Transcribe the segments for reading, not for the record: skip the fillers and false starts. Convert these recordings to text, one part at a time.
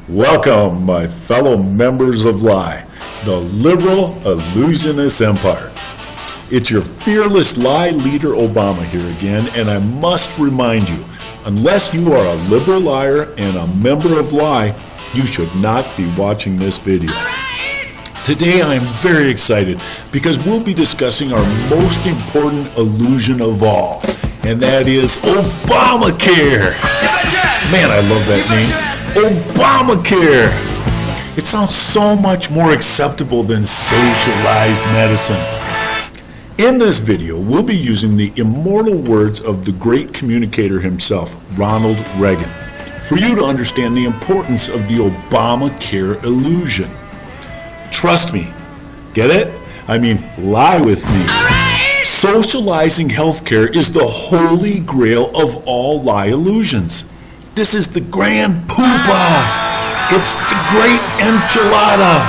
Welcome, my fellow members of Lie, the liberal illusionist empire. It's your fearless lie leader Obama here again, and I must remind you, unless you are a liberal liar and a member of Lie, you should not be watching this video. Today I am very excited because we'll be discussing our most important illusion of all, and that is Obamacare. Man, I love that name. Obamacare! It sounds so much more acceptable than socialized medicine. In this video, we'll be using the immortal words of the great communicator himself, Ronald Reagan, for you to understand the importance of the Obamacare illusion. Trust me. Get it? I mean, lie with me. Socializing healthcare is the holy grail of all lie illusions. This is the grand poobah. It's the great enchilada.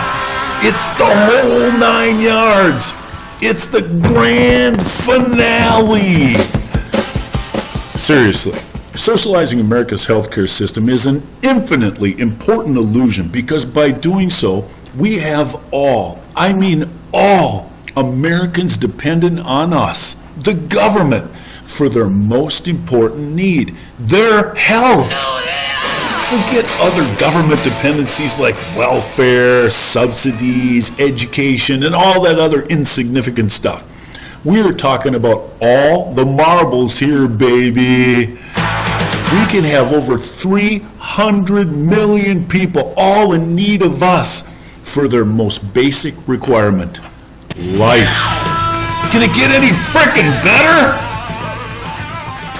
It's the whole 9 yards. It's the grand finale. Seriously, socializing America's healthcare system is an infinitely important illusion because by doing so, we have all, I mean all, Americans dependent on us, the government, for their most important need, their health. Forget other government dependencies like welfare, subsidies, education, and all that other insignificant stuff. We're talking about all the marbles here, baby. We can have over 300 million people all in need of us for their most basic requirement, life. Can it get any frickin' better?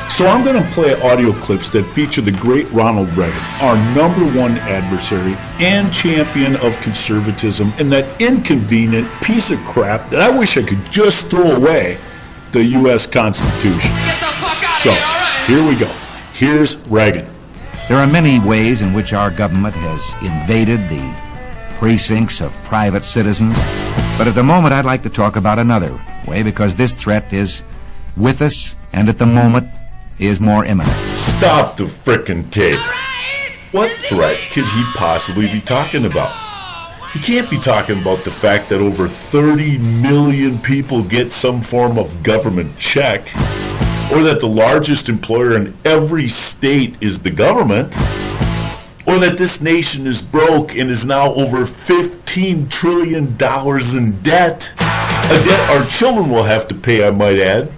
So I'm going to play audio clips that feature the great Ronald Reagan, our #1 adversary and champion of conservatism, and that inconvenient piece of crap that I wish I could just throw away, the U.S. Constitution. So, here we go. Here's Reagan. There are many ways in which our government has invaded the precincts of private citizens, but at the moment I'd like to talk about another way because this threat is with us and at the moment is more imminent. Stop the frickin' tape. What threat could he possibly be talking about? He can't be talking about the fact that over 30 million people get some form of government check, or that the largest employer in every state is the government, or that this nation is broke and is now over $15 trillion in debt. A debt our children will have to pay, I might add.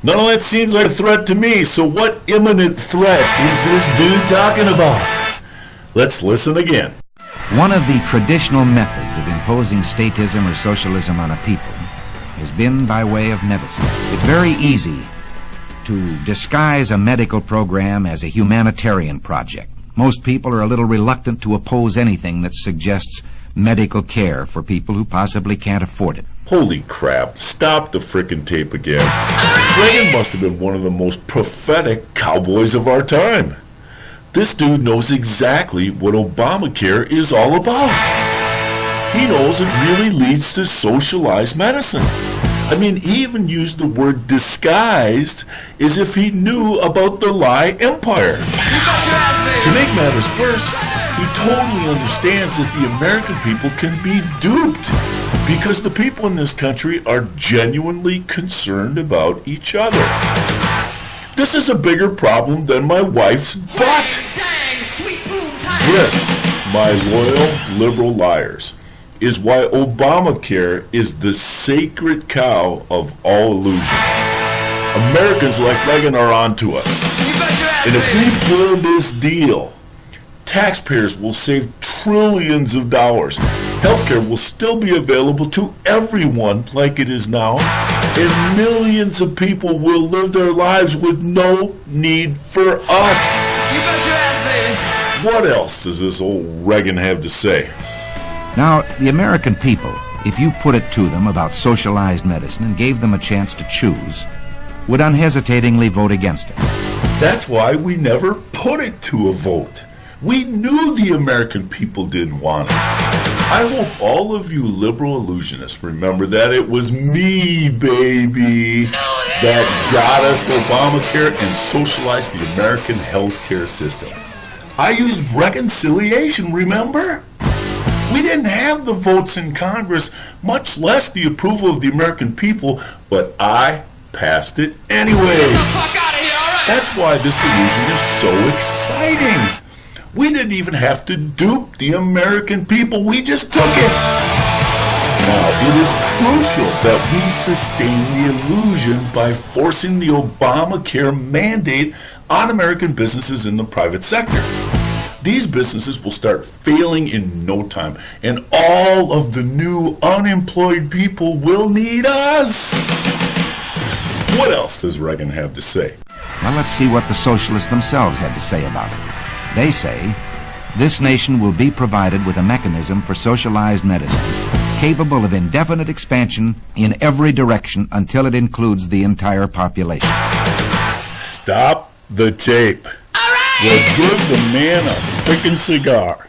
None of that seems like a threat to me, so what imminent threat is this dude talking about? Let's listen again. One of the traditional methods of imposing statism or socialism on a people has been by way of medicine. It's very easy to disguise a medical program as a humanitarian project. Most people are a little reluctant to oppose anything that suggests medical care for people who possibly can't afford it. Holy crap, stop the frickin' tape again. Reagan must have been one of the most prophetic cowboys of our time. This dude knows exactly what Obamacare is all about. He knows it really leads to socialized medicine. I mean, he even used the word disguised as if he knew about the lie empire. To make matters worse, he totally understands that the American people can be duped because the people in this country are genuinely concerned about each other. This is a bigger problem than my wife's butt. This, my loyal liberal liars, is why Obamacare is the sacred cow of all illusions. Americans like Reagan are onto us. And if we blow this deal, taxpayers will save trillions of dollars. Healthcare will still be available to everyone like it is now, and millions of people will live their lives with no need for us. What else does this old Reagan have to say? Now, the American people, if you put it to them about socialized medicine and gave them a chance to choose, would unhesitatingly vote against it. That's why we never put it to a vote. We knew the American people didn't want it. I hope all of you liberal illusionists remember that it was me, baby, that got us Obamacare and socialized the American healthcare system. I used reconciliation, remember? We didn't have the votes in Congress, much less the approval of the American people, but I passed it anyways. Get the fuck out of here, all right? That's why this illusion is so exciting. We didn't even have to dupe the American people. We just took it. Now, it is crucial that we sustain the illusion by forcing the Obamacare mandate on American businesses in the private sector. These businesses will start failing in no time, and all of the new unemployed people will need us. What else does Reagan have to say? Well, let's see what the socialists themselves had to say about it. They say, this nation will be provided with a mechanism for socialized medicine capable of indefinite expansion in every direction until it includes the entire population. Stop the tape. We'll give the man a frickin' cigar.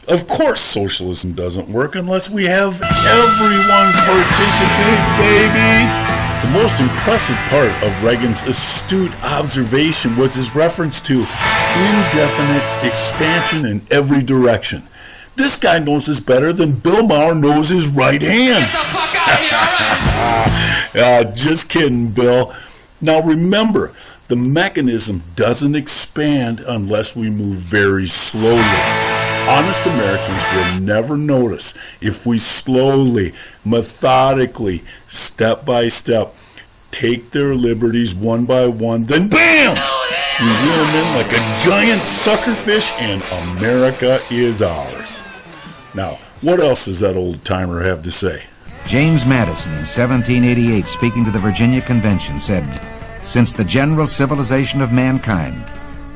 Of course socialism doesn't work unless we have everyone participate, baby. The most impressive part of Reagan's astute observation was his reference to indefinite expansion in every direction. This guy knows this better than Bill Maher knows his right hand. Get the fuck out of here, all right? Just kidding, Bill. Now remember, the mechanism doesn't expand unless we move very slowly. Honest Americans will never notice if we slowly, methodically, step by step, take their liberties one by one, then BAM! We reel them in like a giant suckerfish, and America is ours. Now, what else does that old timer have to say? James Madison in 1788, speaking to the Virginia Convention, said, "Since the general civilization of mankind,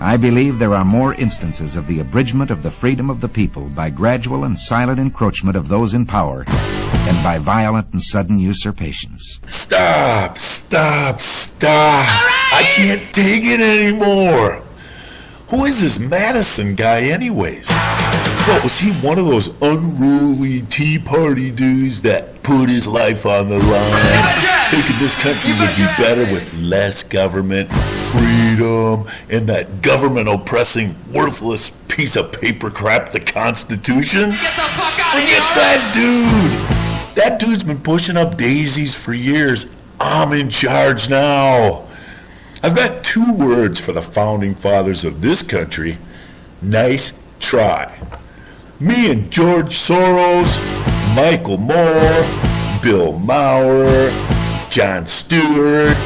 I believe there are more instances of the abridgment of the freedom of the people by gradual and silent encroachment of those in power than by violent and sudden usurpations." Stop, stop, stop. I can't take it anymore. Who is this Madison guy anyways? What, was he one of those unruly Tea Party dudes that put his life on the line, thinking this country would be better with less government, freedom, and that government oppressing worthless piece of paper crap, the Constitution? Get the fuck out of here, Forget all that dude. That dude's been pushing up daisies for years. I'm in charge now. I've got 2 words for the founding fathers of this country. Nice try. Me and George Soros, Michael Moore, Bill Maher, Jon Stewart,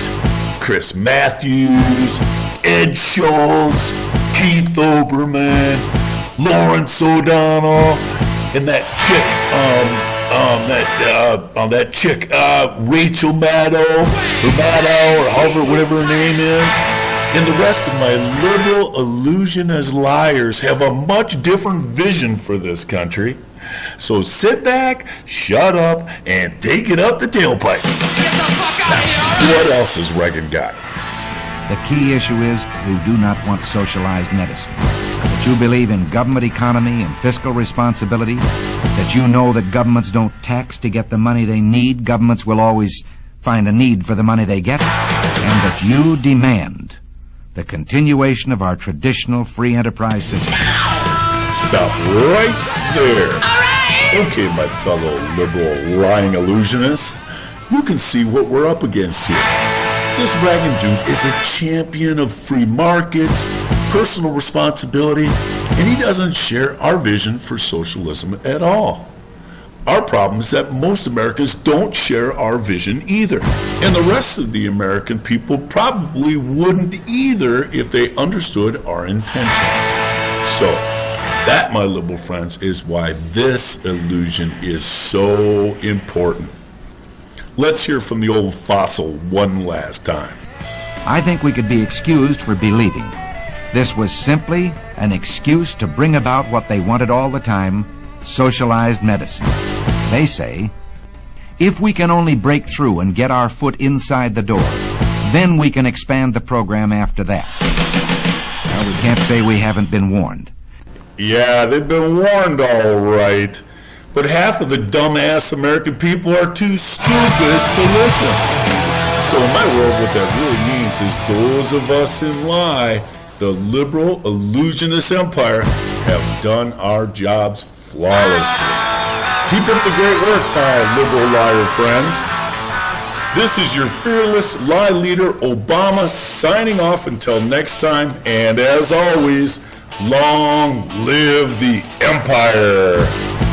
Chris Matthews, Ed Schultz, Keith Olbermann, Lawrence O'Donnell, and that chick, Rachel Maddow, or however, whatever her name is. And the rest of my liberal illusionist liars have a much different vision for this country. So sit back, shut up, and take it up the tailpipe. Get the fuck out of here, all right? What else has Reagan got? The key issue is you do not want socialized medicine. That you believe in government economy and fiscal responsibility. That you know that governments don't tax to get the money they need. Governments will always find a need for the money they get. And that you demand the continuation of our traditional free enterprise system. Stop right there. Okay, my fellow liberal lying illusionists, you can see what we're up against here. This Reagan dude is a champion of free markets, personal responsibility, and he doesn't share our vision for socialism at all. Our problem is that most Americans don't share our vision either. And the rest of the American people probably wouldn't either if they understood our intentions. So, that, my liberal friends, is why this illusion is so important. Let's hear from the old fossil one last time. I think we could be excused for believing this was simply an excuse to bring about what they wanted all the time, socialized medicine. They say, if we can only break through and get our foot inside the door, then we can expand the program after that. Well, we can't say we haven't been warned. Yeah, they've been warned all right. But half of the dumbass American people are too stupid to listen. So in my world, what that really means is those of us in lie the liberal illusionist empire have done our jobs flawlessly. Keep up the great work, my liberal liar friends. This is your fearless lie leader, Obama, signing off until next time. And as always, long live the empire.